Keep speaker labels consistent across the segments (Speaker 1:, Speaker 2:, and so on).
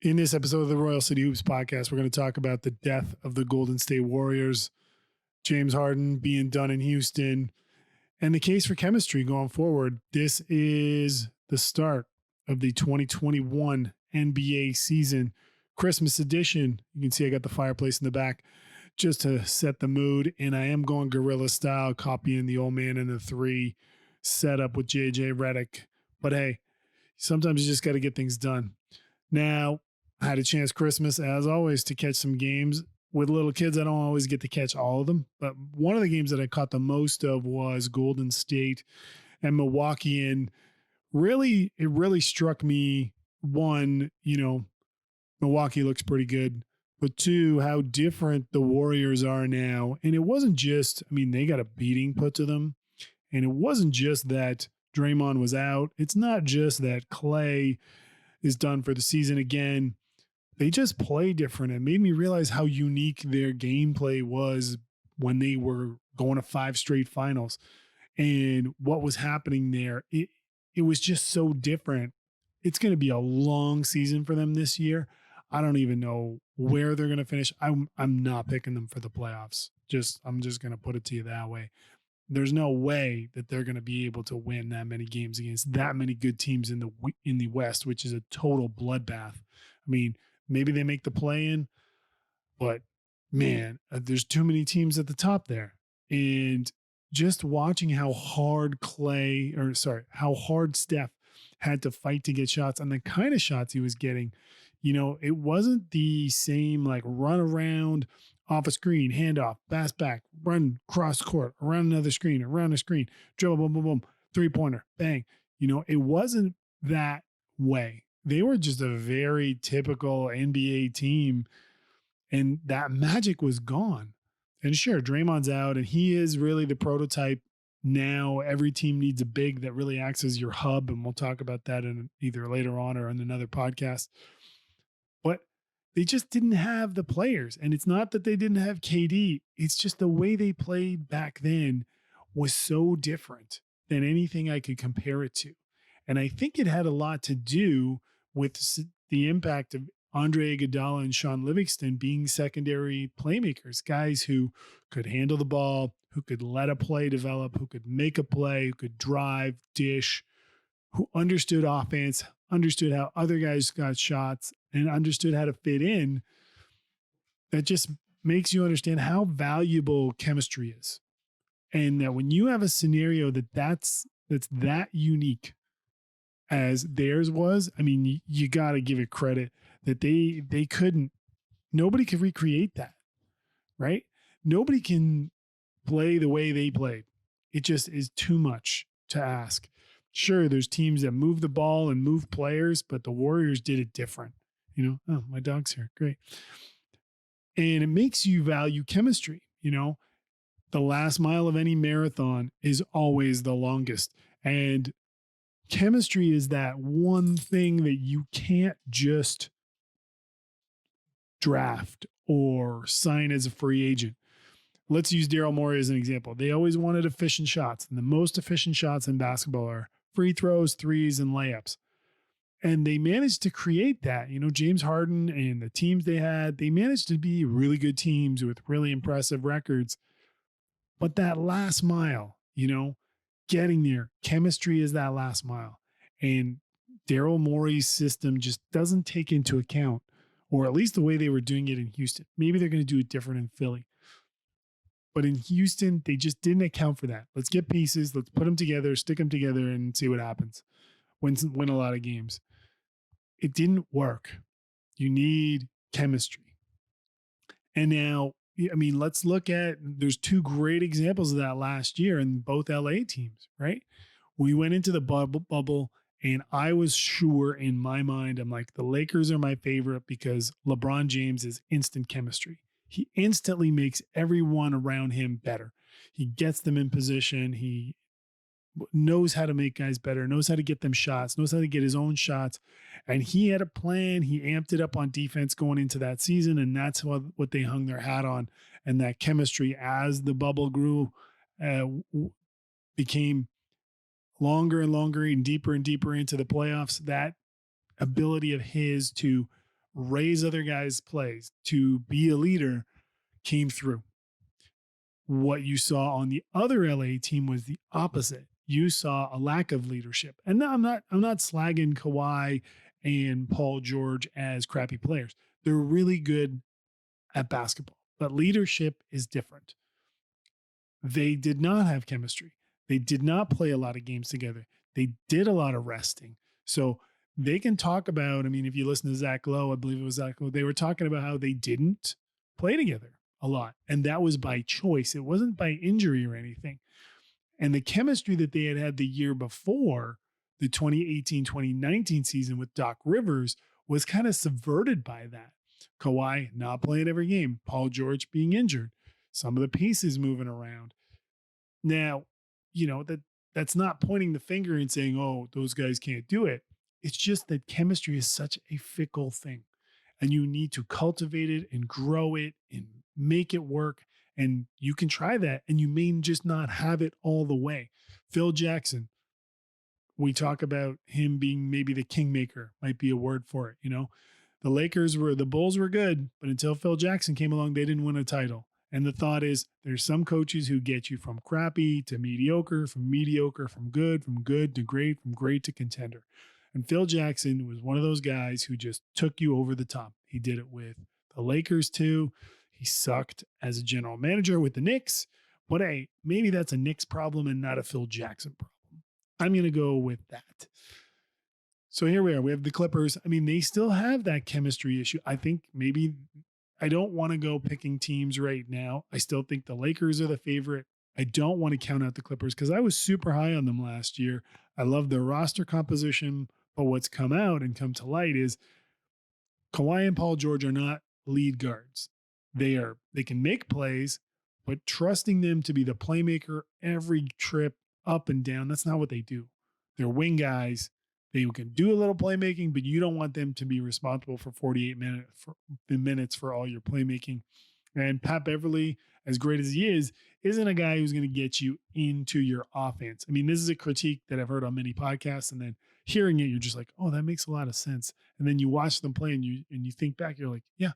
Speaker 1: In this episode of the Royal City Hoops podcast, we're going to talk about the death of the Golden State Warriors, James Harden being done in Houston, and the case for chemistry going forward. This is the start of the 2021 NBA season, Christmas edition. You can see I got the fireplace in the back just to set the mood, and I am going guerrilla style, copying the old man and the three setup with JJ Redick. But hey, sometimes you just got to get things done. Now, I had a chance Christmas, as always, to catch some games. With little kids, I don't always get to catch all of them. But one of the games that I caught the most of was Golden State and Milwaukee. And it really struck me, one, Milwaukee looks pretty good. But two, how different the Warriors are now. And it wasn't just, they got a beating put to them. And it wasn't just that Draymond was out. It's not just that Clay is done for the season again. They just play different. It made me realize how unique their gameplay was when they were going to 5 straight finals and what was happening there. It was just so different. It's going to be a long season for them this year. I don't even know where they're going to finish. I'm not picking them for the playoffs. I'm just going to put it to you that way. There's no way that they're going to be able to win that many games against that many good teams in the West, which is a total bloodbath. Maybe they make the play-in, but man, there's too many teams at the top there. And just watching how hard how hard Steph had to fight to get shots and the kind of shots he was getting, it wasn't the same like run around, off a screen, handoff, pass back, run cross court, around another screen, around a screen, dribble, boom, boom, boom, 3-pointer, bang. It wasn't that way. They were just a very typical NBA team, and that magic was gone. And sure, Draymond's out, and he is really the prototype now. Every team needs a big that really acts as your hub, and we'll talk about that in either later on or in another podcast. But they just didn't have the players. And it's not that they didn't have KD. It's just the way they played back then was so different than anything I could compare it to. And I think it had a lot to do with the impact of Andre Iguodala and Sean Livingston being secondary playmakers, guys who could handle the ball, who could let a play develop, who could make a play, who could drive, dish, who understood offense, understood how other guys got shots, and understood how to fit in. That just makes you understand how valuable chemistry is. And that when you have a scenario that's that unique as theirs was, you got to give it credit that they couldn't, nobody could recreate that, right? Nobody can play the way they played. It just is too much to ask. Sure, there's teams that move the ball and move players, but the Warriors did it different. Oh, my dog's here. Great. And it makes you value chemistry. The last mile of any marathon is always the longest. And chemistry is that one thing that you can't just draft or sign as a free agent. Let's use Daryl Morey as an example. They always wanted efficient shots, and the most efficient shots in basketball are free throws, threes, and layups. And they managed to create that. James Harden and the teams they had, they managed to be really good teams with really impressive records. But that last mile, getting there, chemistry is that last mile. And Daryl Morey's system just doesn't take into account, or at least the way they were doing it in Houston. Maybe they're going to do it different in Philly. But in Houston, they just didn't account for that. Let's get pieces, let's put them together, stick them together, and see what happens. Win a lot of games. It didn't work. You need chemistry. And now, let's look at, there's 2 great examples of that last year in both LA teams, right? We went into the bubble, and I was sure in my mind, I'm like, the Lakers are my favorite because LeBron James is instant chemistry. He instantly makes everyone around him better. He gets them in position. He knows how to make guys better, knows how to get them shots, knows how to get his own shots. And he had a plan. He amped it up on defense going into that season. And that's what they hung their hat on. And that chemistry, as the bubble grew, became longer and longer and deeper into the playoffs. That ability of his to raise other guys' plays, to be a leader came through. What you saw on the other LA team was the opposite. You saw a lack of leadership. And I'm not slagging Kawhi and Paul George as crappy players. They're really good at basketball, but leadership is different. They did not have chemistry. They did not play a lot of games together. They did a lot of resting. So they can talk about, I mean, if you listen to Zach Lowe, I believe it was Zach Lowe, they were talking about how they didn't play together a lot. And that was by choice. It wasn't by injury or anything. And the chemistry that they had the year before, the 2018-2019 season with Doc Rivers, was kind of subverted by that. Kawhi not playing every game, Paul George being injured, some of the pieces moving around. Now, that's not pointing the finger and saying, oh, those guys can't do it. It's just that chemistry is such a fickle thing, and you need to cultivate it and grow it and make it work. And you can try that, and you may just not have it all the way. Phil Jackson, we talk about him being maybe the kingmaker, might be a word for it. The Bulls were good, but until Phil Jackson came along, they didn't win a title. And the thought is there's some coaches who get you from crappy to mediocre, from good to great, from great to contender. And Phil Jackson was one of those guys who just took you over the top. He did it with the Lakers too. He sucked as a general manager with the Knicks. But hey, maybe that's a Knicks problem and not a Phil Jackson problem. I'm going to go with that. So here we are. We have the Clippers. I mean, they still have that chemistry issue. I think maybe I don't want to go picking teams right now. I still think the Lakers are the favorite. I don't want to count out the Clippers because I was super high on them last year. I love their roster composition, but what's come out and come to light is Kawhi and Paul George are not lead guards. They can make plays, but trusting them to be the playmaker every trip up and down, that's not what they do. They're wing guys. They can do a little playmaking, but you don't want them to be responsible for 48 minutes for all your playmaking. And Pat Beverly, as great as he is, isn't a guy who's going to get you into your offense. I mean, this is a critique that I've heard on many podcasts, and then hearing it, you're just like, oh, that makes a lot of sense. And then you watch them play and you think back, you're like, yeah,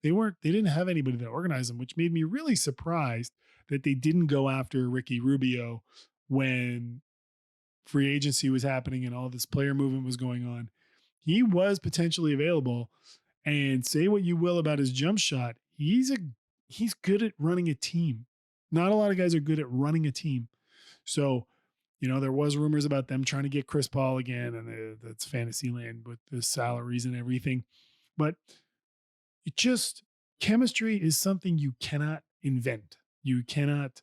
Speaker 1: they didn't have anybody that organized them, which made me really surprised that they didn't go after Ricky Rubio when free agency was happening and all this player movement was going on. He was potentially available, and say what you will about his jump shot. He's good at running a team. Not a lot of guys are good at running a team. So, there was rumors about them trying to get Chris Paul again, and that's fantasy land with the salaries and everything. But chemistry is something you cannot invent. You cannot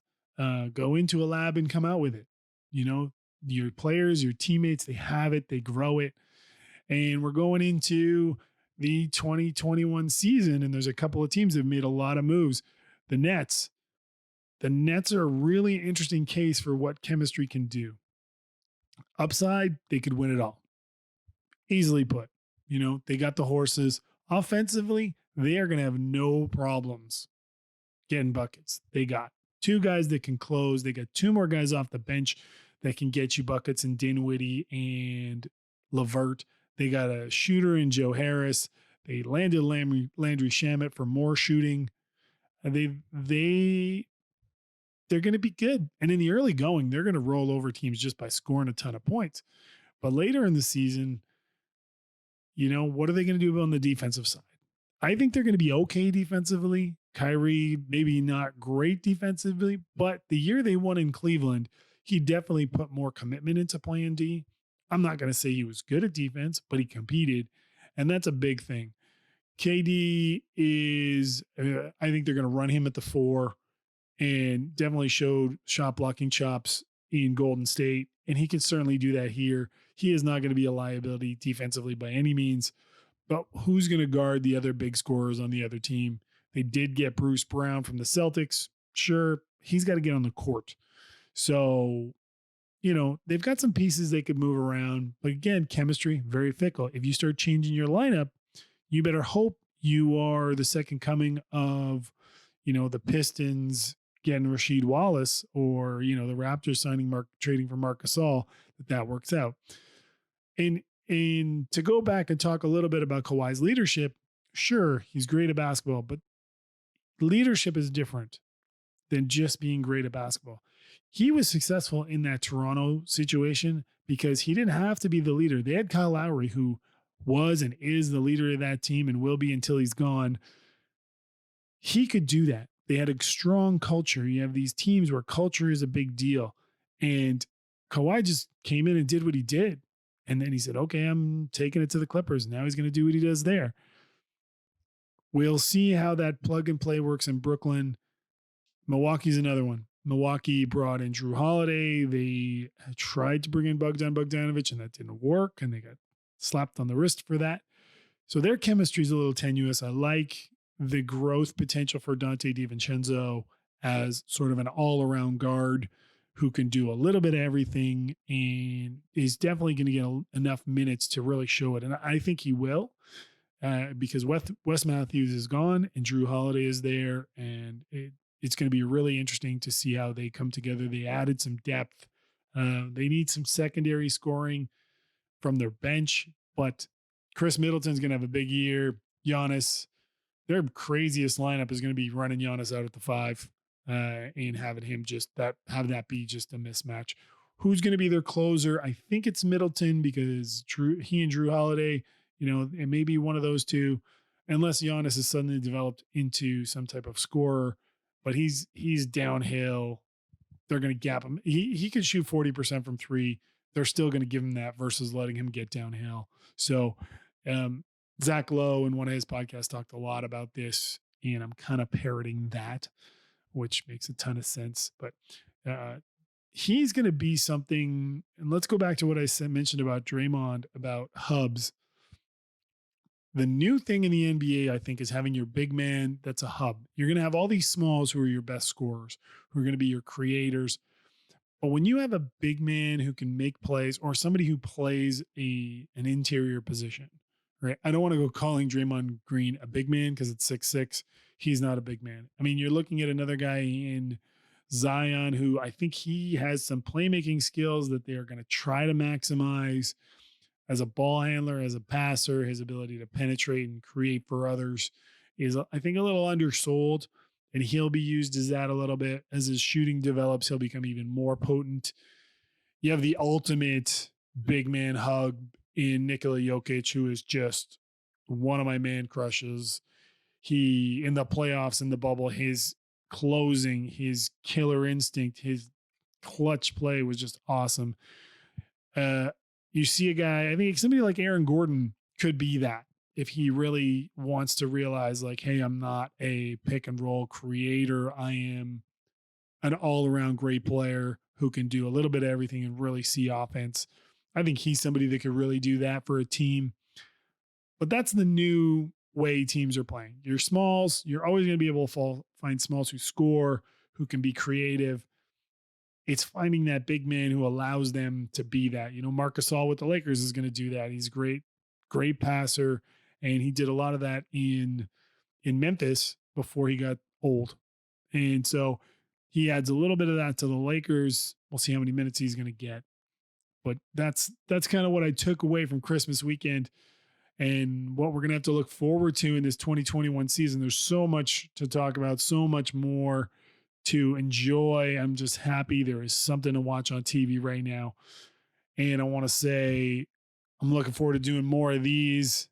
Speaker 1: go into a lab and come out with it. Your players, your teammates, they have it, they grow it. And we're going into the 2021 season, and there's a couple of teams that have made a lot of moves. The Nets are a really interesting case for what chemistry can do. Upside, they could win it all. Easily put. They got the horses. Offensively, they are going to have no problems getting buckets. They got two guys that can close. They got two more guys off the bench that can get you buckets in Dinwiddie and LeVert. They got a shooter in Joe Harris. They landed Landry Shamet for more shooting. They're going to be good. And in the early going, they're going to roll over teams just by scoring a ton of points. But later in the season, what are they going to do on the defensive side? I think they're going to be okay defensively. Kyrie, maybe not great defensively, but the year they won in Cleveland, he definitely put more commitment into playing D. I'm not going to say he was good at defense, but he competed, and that's a big thing. KD is, I think they're going to run him at the 4 and definitely showed shot blocking chops in Golden State, and he can certainly do that here. He is not going to be a liability defensively by any means, but who's going to guard the other big scorers on the other team? They did get Bruce Brown from the Celtics. Sure, he's got to get on the court. So, they've got some pieces they could move around. But again, chemistry, very fickle. If you start changing your lineup, you better hope you are the second coming of, the Pistons getting Rasheed Wallace, or, the Raptors trading for Marc Gasol, that works out. And to go back and talk a little bit about Kawhi's leadership, sure, he's great at basketball, but leadership is different than just being great at basketball. He was successful in that Toronto situation because he didn't have to be the leader. They had Kyle Lowry, who was and is the leader of that team and will be until he's gone. He could do that. They had a strong culture. You have these teams where culture is a big deal. And Kawhi just came in and did what he did. And then he said, okay, I'm taking it to the Clippers. Now he's going to do what he does there. We'll see how that plug and play works in Brooklyn. Milwaukee's another one. Milwaukee brought in Drew Holiday. They tried to bring in Bogdanovich, and that didn't work, and they got slapped on the wrist for that. So their chemistry is a little tenuous. I like the growth potential for Dante DiVincenzo as sort of an all-around guard who can do a little bit of everything and is definitely going to get enough minutes to really show it. And I think he will. Because Wes Matthews is gone and Drew Holiday is there, and it's going to be really interesting to see how they come together. They added some depth. They need some secondary scoring from their bench, but Chris Middleton's going to have a big year. Giannis, their craziest lineup is going to be running Giannis out at the 5 and having him have that be just a mismatch. Who's going to be their closer? I think it's Middleton because he and Drew Holiday, it may be one of those two, unless Giannis has suddenly developed into some type of scorer, but he's downhill. They're going to gap him. He could shoot 40% from 3. They're still going to give him that versus letting him get downhill. So Zach Lowe in one of his podcasts talked a lot about this, and I'm kind of parroting that, which makes a ton of sense. But he's going to be something. And let's go back to what I mentioned about Draymond, about hubs. The new thing in the NBA, I think, is having your big man that's a hub. You're going to have all these smalls who are your best scorers, who are going to be your creators. But when you have a big man who can make plays, or somebody who plays an interior position, right? I don't want to go calling Draymond Green a big man because it's 6'6". He's not a big man. I mean, you're looking at another guy in Zion who I think he has some playmaking skills that they are going to try to maximize. As a ball handler, as a passer, his ability to penetrate and create for others is, I think, a little undersold, and he'll be used as that a little bit. As his shooting develops, he'll become even more potent. You have the ultimate big man hug in Nikola Jokic, who is just one of my man crushes. He, in the playoffs, in the bubble, his closing, his killer instinct, his clutch play was just awesome. You see a guy, I think somebody like Aaron Gordon could be that if he really wants to realize, like, hey, I'm not a pick and roll creator. I am an all around great player who can do a little bit of everything and really see offense. I think he's somebody that could really do that for a team. But that's the new way teams are playing. Your smalls, you're always going to be able to find smalls who score, who can be creative. It's finding that big man who allows them to be that. Marc Gasol with the Lakers is going to do that. He's a great passer, and he did a lot of that in Memphis before he got old. And so he adds a little bit of that to the Lakers. We'll see how many minutes he's going to get. But that's kind of what I took away from Christmas weekend and what we're going to have to look forward to in this 2021 season. There's so much to talk about, so much more to enjoy. I'm just happy there is something to watch on TV right now. And I want to say, I'm looking forward to doing more of these.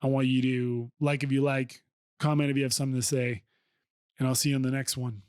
Speaker 1: I want you to like if you like, comment if you have something to say, and I'll see you on the next one.